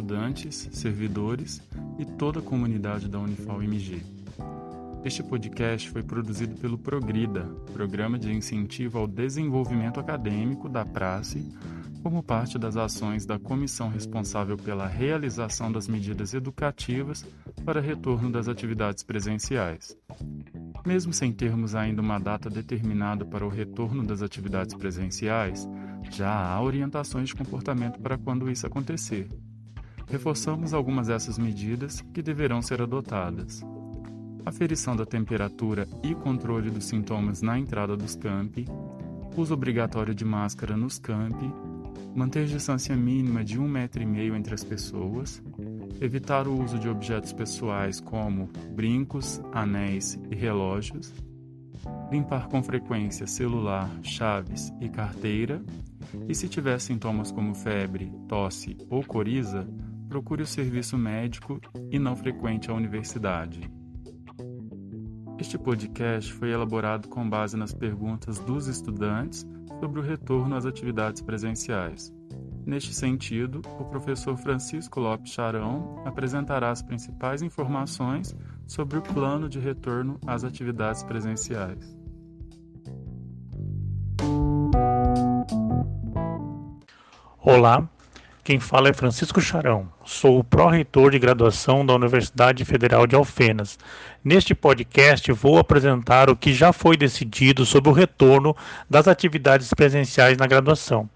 estudantes, servidores e toda a comunidade da Unifal-MG. Este podcast foi produzido pelo Progrida, Programa de Incentivo ao Desenvolvimento Acadêmico da Prace, como parte das ações da comissão responsável pela realização das medidas educativas para retorno das atividades presenciais. Mesmo sem termos ainda uma data determinada para o retorno das atividades presenciais, já há orientações de comportamento para quando isso acontecer. Reforçamos algumas dessas medidas que deverão ser adotadas. Aferição da temperatura e controle dos sintomas na entrada dos campi, uso obrigatório de máscara nos campi, manter distância mínima de 1,5 m entre as pessoas, evitar o uso de objetos pessoais como brincos, anéis e relógios, limpar com frequência celular, chaves e carteira, e se tiver sintomas como febre, tosse ou coriza, procure o serviço médico e não frequente a universidade. Este podcast foi elaborado com base nas perguntas dos estudantes sobre o retorno às atividades presenciais. Neste sentido, o professor Francisco Lopes Charão apresentará as principais informações sobre o plano de retorno às atividades presenciais. Olá, quem fala é Francisco Charão. Sou o pró-reitor de graduação da Universidade Federal de Alfenas. Neste podcast vou apresentar o que já foi decidido sobre o retorno das atividades presenciais na graduação.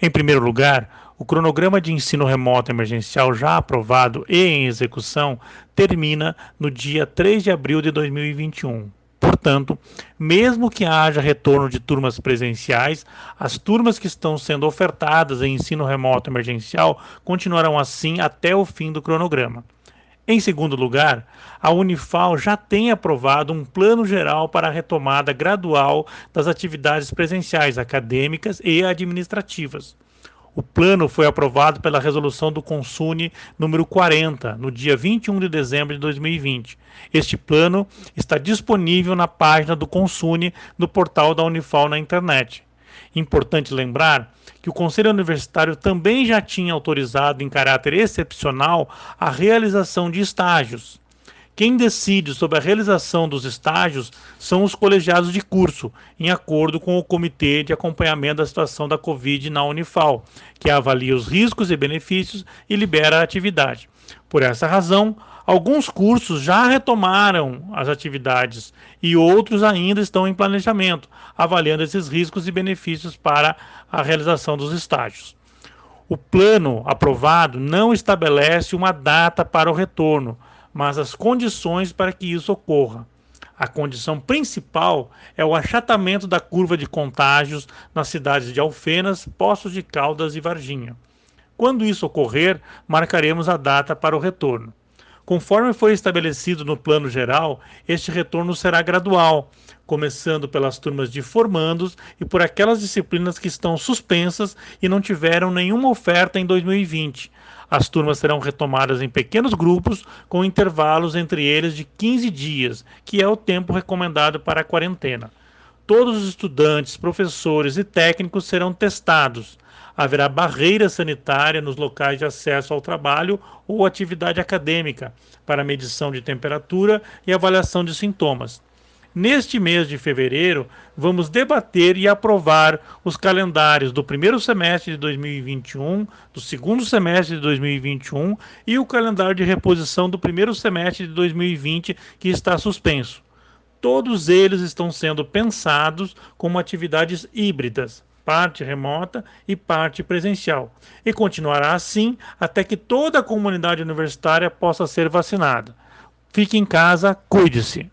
Em primeiro lugar, o cronograma de ensino remoto emergencial já aprovado e em execução termina no dia 3 de abril de 2021. Portanto, mesmo que haja retorno de turmas presenciais, as turmas que estão sendo ofertadas em ensino remoto emergencial continuarão assim até o fim do cronograma. Em segundo lugar, a Unifal já tem aprovado um plano geral para a retomada gradual das atividades presenciais acadêmicas e administrativas. O plano foi aprovado pela resolução do Consune número 40, no dia 21 de dezembro de 2020. Este plano está disponível na página do Consune no portal da Unifal na internet. Importante lembrar que o Conselho Universitário também já tinha autorizado em caráter excepcional a realização de estágios. Quem decide sobre a realização dos estágios são os colegiados de curso, em acordo com o Comitê de Acompanhamento da Situação da Covid na Unifal, que avalia os riscos e benefícios e libera a atividade. Por essa razão, alguns cursos já retomaram as atividades e outros ainda estão em planejamento, avaliando esses riscos e benefícios para a realização dos estágios. O plano aprovado não estabelece uma data para o retorno, mas as condições para que isso ocorra. A condição principal é o achatamento da curva de contágios nas cidades de Alfenas, Poços de Caldas e Varginha. Quando isso ocorrer, marcaremos a data para o retorno. Conforme foi estabelecido no plano geral, este retorno será gradual, começando pelas turmas de formandos e por aquelas disciplinas que estão suspensas e não tiveram nenhuma oferta em 2020. As turmas serão retomadas em pequenos grupos, com intervalos entre eles de 15 dias, que é o tempo recomendado para a quarentena. Todos os estudantes, professores e técnicos serão testados. Haverá barreira sanitária nos locais de acesso ao trabalho ou atividade acadêmica, para medição de temperatura e avaliação de sintomas. Neste mês de fevereiro, vamos debater e aprovar os calendários do primeiro semestre de 2021, do segundo semestre de 2021 e o calendário de reposição do primeiro semestre de 2020, que está suspenso. Todos eles estão sendo pensados como atividades híbridas, parte remota e parte presencial, e continuará assim até que toda a comunidade universitária possa ser vacinada. Fique em casa, cuide-se.